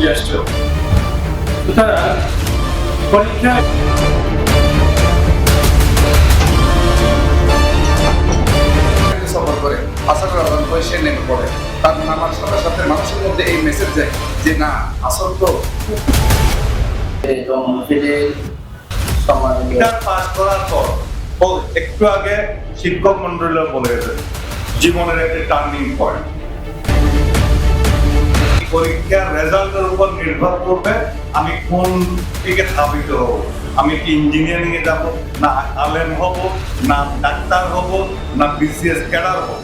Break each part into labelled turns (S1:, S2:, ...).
S1: জ্যেষ্ঠ। সুতরাং পরীক্ষা
S2: সফর করে আসরের আজান করে সে নেমে পড়ে। তার নামার সাথে সাথে মানুষের মধ্যে এই মেসেজ যায় যে না, আসর তো
S3: ইন্টার পাস করার পর ও একটু আগে শিক্ষক মন্ডলীও বলে গেছে জীবনের একটি টার্নিং পয়েন্ট। পরীক্ষার রেজাল্টের উপর নির্ভর করবে আমি কোন দিকে ধাবিত হব। আমি কি ইঞ্জিনিয়ারিং এ যাব, না আলেম হব, না ডাক্তার হব, না বিসিএস ক্যাডার হব।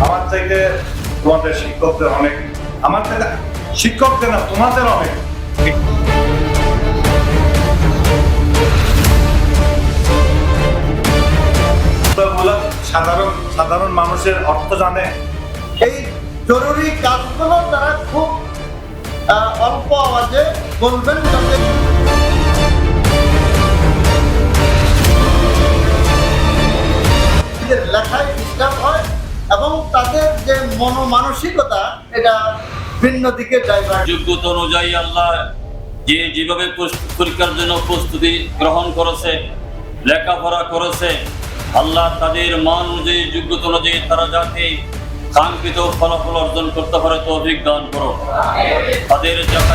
S3: আমার চাইতে তোমাদের শিক্ষকদের অনেক, আমার চাইতে শিক্ষকদের না তোমাদের অনেক। সাধারণ মানুষের অর্থ জানে।
S4: এই জরুরি কাজগুলো তারা খুব অল্প আওয়াজে বলবেন যাতে লেখায় ডিস্টার্ব হয় এবং তাদের যে মনোমানসিকতা এটা ভিন্ন দিকে ডাইভার্ট।
S5: যোগ্যতা অনুযায়ী আল্লাহ যেভাবে পরীক্ষার জন্য প্রস্তুতি গ্রহণ করেছে, লেখাপড়া করেছে, আল্লাহ তাদের মান অনুযায়ী যোগ্যতা অনুযায়ী তারা যাতে কাঙ্ক্ষিত ফলাফল অর্জন করতে পারে তৌফিক দান করো। তাদের
S4: যারা